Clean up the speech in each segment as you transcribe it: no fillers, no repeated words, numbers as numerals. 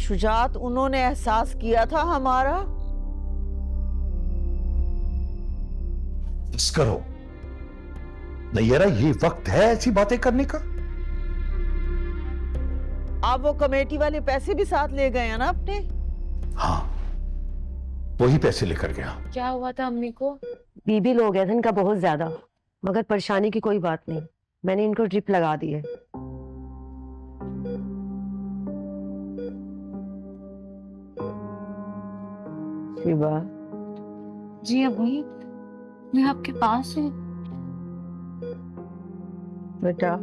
शुजात उन्होंने एहसास किया था हमारा। बस करो नैयरा, ये वक्त है ऐसी बातें करने का। आप वो कमेटी वाले पैसे भी साथ ले गए हैं ना अपने? हाँ, वही पैसे लेकर गया। क्या हुआ था अम्मी को? बीबी लो गया था इनका बहुत ज्यादा, मगर परेशानी की कोई बात नहीं, मैंने इनको ड्रिप लगा दी है। शिवा। जी अम्मी, मैं आपके पास हूँ। बेटा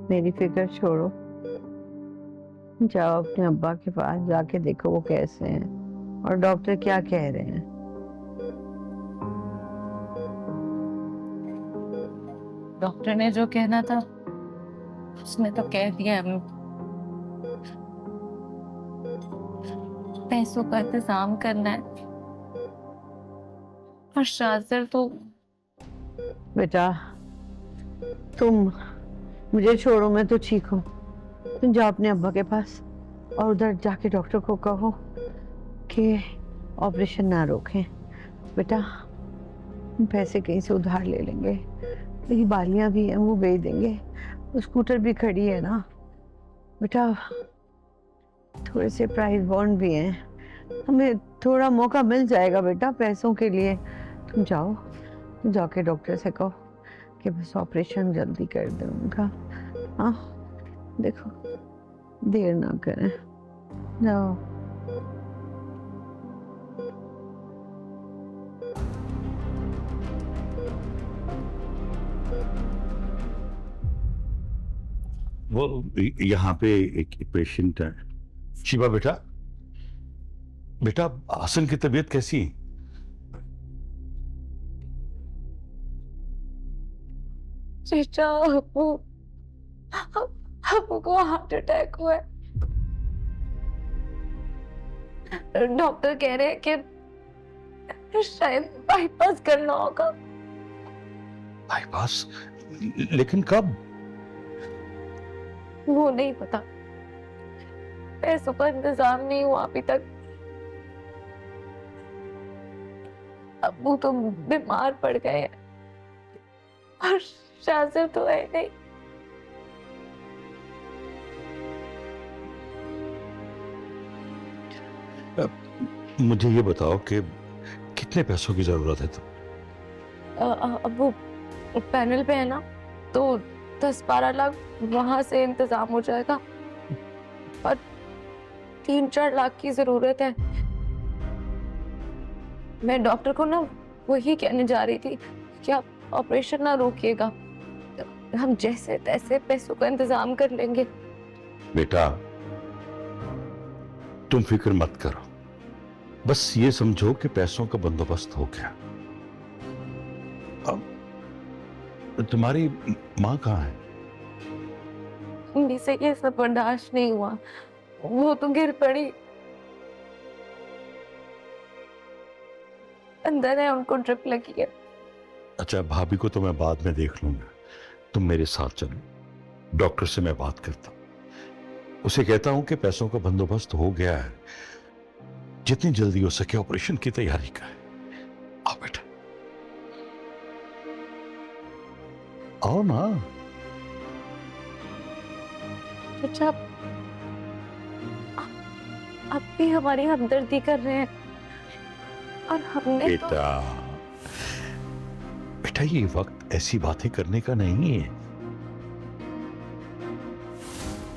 मेरी फिक्र छोड़ो, जाओ अपने अब्बा के पास जाके देखो वो कैसे हैं और डॉक्टर क्या कह रहे हैं। डॉक्टर ने जो कहना था उसने तो कह दिया अम्मी। पैसों का इंतजाम करना है और शाज़र तो। बेटा तुम मुझे छोड़ो, मैं तो ठीक हूँ। तुम जाओ अपने अब्बा के पास और उधर जाके डॉक्टर को कहो कि ऑपरेशन ना रोकें। बेटा हम पैसे कहीं से उधार ले लेंगे, मेरी बालियां भी हैं वो बेच देंगे, वो स्कूटर भी खड़ी है ना। बेटा थोड़े से प्राइस बॉन्ड भी हैं, हमें थोड़ा मौका मिल जाएगा बेटा पैसों के लिए। तुम जाओ, तुम जाके डॉक्टर से कहो कि बस ऑपरेशन जल्दी कर दे उनका। हाँ देखो देर ना करें, जाओ। वो यहाँ पे एक पेशेंट है। शिवा बेटा, बेटा हसन की तबीयत कैसी है? चचा अब्बू को हार्ट अटैक हुआ है। डॉक्टर कह रहे हैं कि शायद बाईपास करना होगा। बाईपास? लेकिन कब? वो नहीं पता, पैसों का इंतजाम नहीं हुआ अभी तक। अब्बू तो बीमार पड़ गए हैं और शाज़र तो है नहीं। मुझे ये बताओ कि कितने पैसों की जरूरत है? अब वो पैनल पे है ना, तो 10-12 लाख वहां से इंतजाम हो जाएगा और 3-4 लाख की जरूरत है। मैं डॉक्टर को ना वही कहने जा रही थी कि आप ऑपरेशन ना रोकिएगा, हम जैसे तैसे पैसों का इंतजाम कर लेंगे। बेटा तुम फिक्र मत करो, बस ये समझो कि पैसों का बंदोबस्त हो गया। अब तुम्हारी माँ कहाँ है? मम्मी से ये सब बर्दाश्त नहीं हुआ, वो तो गिर पड़ी, अंदर है, उनको ड्रिप लगी है। अच्छा, भाभी को तो मैं बाद में देख लूंगा, तुम मेरे साथ चलो, डॉक्टर से मैं बात करता हूं, उसे कहता हूं कि पैसों का बंदोबस्त हो गया है, जितनी जल्दी हो सके ऑपरेशन की तैयारी का है। आओ बेटा, आओ ना। अच्छा आप भी हमारी हमदर्दी कर रहे हैं और हमने बेटा बेटा ये वक्त ऐसी बातें करने का नहीं है।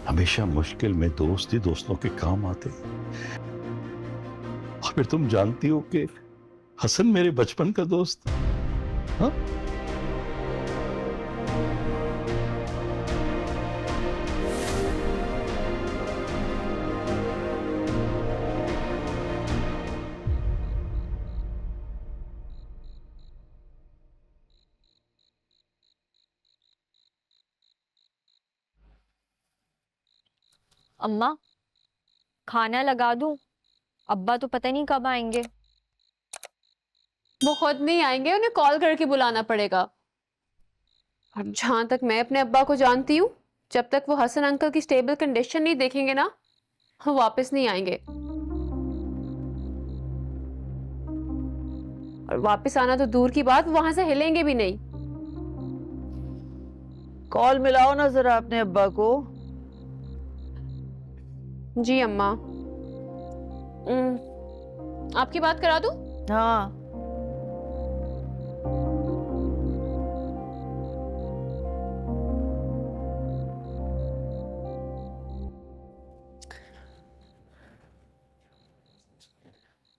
हमेशा मुश्किल में दोस्त ही दोस्तों के काम आते। और फिर तुम जानती हो कि हसन मेरे बचपन का दोस्त। हाँ अम्मा खाना लगा दूं? अब्बा तो पता नहीं कब आएंगे। वो खुद नहीं आएंगे, उन्हें कॉल करके बुलाना पड़ेगा। और जहां तक मैं अपने अब्बा को जानती हूँ, जब तक वो हसन अंकल की स्टेबल कंडीशन नहीं देखेंगे ना, वो वापस नहीं आएंगे। और वापस आना तो दूर की बात, वहां से हिलेंगे भी नहीं। कॉल मिलाओ ना जरा अपने अब्बा को। जी अम्मा। आपकी बात करा दूं? हाँ,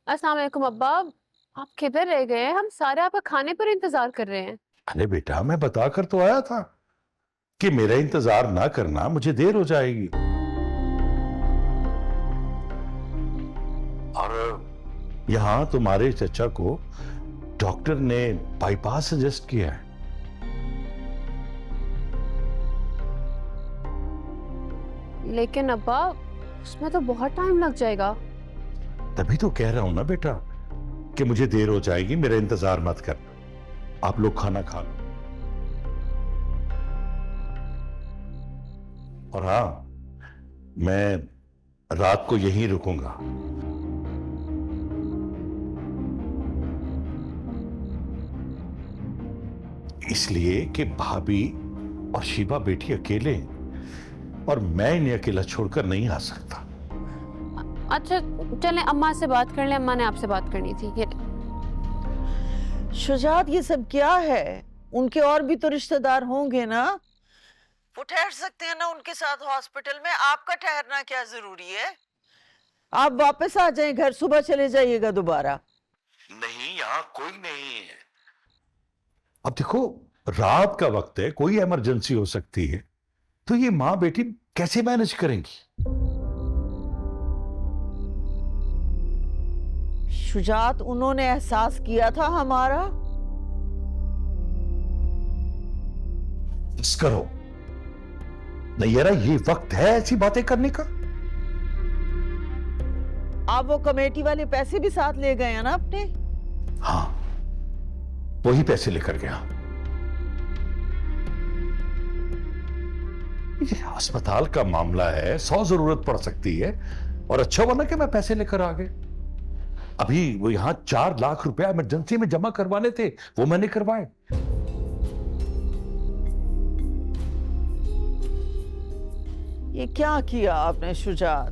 अस्सलाम वालेकुम अब्बा, आप किधर रह गए? हम सारे आपका खाने पर इंतजार कर रहे हैं। अरे बेटा, मैं बता कर तो आया था कि मेरा इंतजार ना करना, मुझे देर हो जाएगी। और यहां तुम्हारे चचा को डॉक्टर ने बाईपास सजेस्ट किया है। लेकिन अब्बा, उसमें तो बहुत टाइम लग जाएगा। तभी तो कह रहा हूं ना बेटा कि मुझे देर हो जाएगी, मेरा इंतजार मत कर। आप लोग खाना खा लो। और हाँ, मैं रात को यहीं रुकूंगा। इसलिए कि भाभी और शिवा बेटी अकेले हैं और मैं इन्हें अकेला छोड़कर नहीं आ सकता। अच्छा चलें, अम्मा से बात कर लें। अम्मा ने आपसे बात करनी थी। ये शुजात, ये सब क्या है? उनके और भी तो रिश्तेदार होंगे ना, वो ठहर सकते हैं ना उनके साथ हॉस्पिटल में। आपका ठहरना क्या जरूरी है? आप वापस आ जाएं घर, सुबह चले जाइएगा दोबारा। नहीं, यहां कोई नहीं है। अब देखो, रात का वक्त है, कोई इमरजेंसी हो सकती है, तो ये मां बेटी कैसे मैनेज करेंगी? शुजात, उन्होंने एहसास किया था हमारा। बस करो नैयरा, ये वक्त है ऐसी बातें करने का। आप वो कमेटी वाले पैसे भी साथ ले गए हैं ना अपने? हाँ, वही पैसे लेकर गया। ये अस्पताल का मामला है, 100 जरूरत पड़ सकती है, और अच्छा बना कि मैं पैसे लेकर आ गए। अभी वो यहां 4 लाख रुपया इमरजेंसी में जमा करवाने थे, वो मैंने करवाए। ये क्या किया आपने शुजात?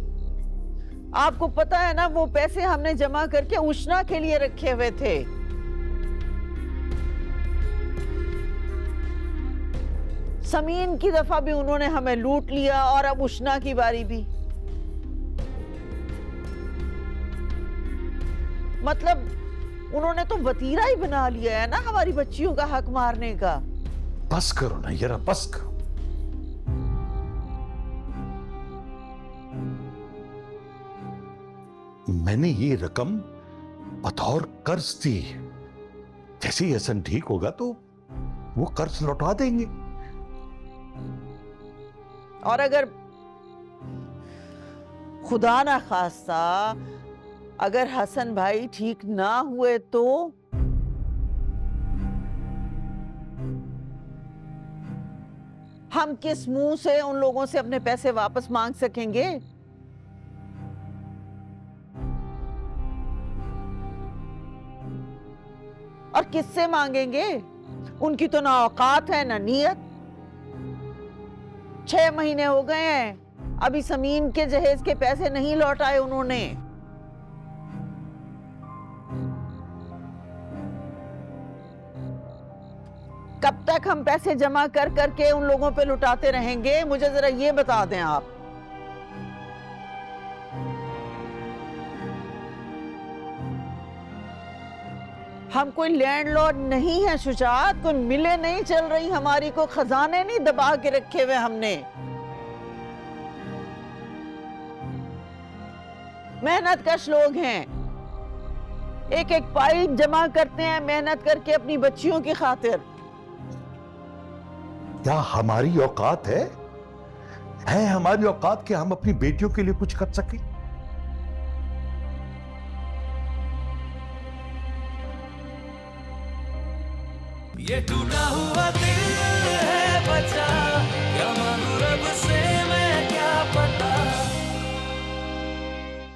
आपको पता है ना वो पैसे हमने जमा करके उष्णा के लिए रखे हुए थे। समीन की दफा भी उन्होंने हमें लूट लिया और अब उष्णा की बारी भी। मतलब उन्होंने तो वतीरा ही बना लिया है ना हमारी बच्चियों का हक मारने का। बस करो ना यार, बस करो। मैंने ये रकम बतौर कर्ज दी है। जैसे ही हसन ठीक होगा तो वो कर्ज लौटा देंगे। और अगर खुदा ना खास्ता अगर हसन भाई ठीक ना हुए तो हम किस मुंह से उन लोगों से अपने पैसे वापस मांग सकेंगे? और किससे मांगेंगे? उनकी तो ना औकात है ना नीयत। 6 महीने हो गए हैं, अभी समीन के जहेज के पैसे नहीं लौटाए उन्होंने। कब तक हम पैसे जमा कर करके उन लोगों पे लुटाते रहेंगे? मुझे जरा ये बता दें आप। हम कोई लैंडलॉर्ड नहीं है शुजात, कोई मिले नहीं चल रही हमारी, को खजाने नहीं दबा के रखे हुए हमने। मेहनत कश लोग हैं, एक एक पाई जमा करते हैं मेहनत करके अपनी बच्चियों की खातिर। क्या हमारी औकात है हमारी औकात कि हम अपनी बेटियों के लिए कुछ कर सकें? ये टूटा हुआ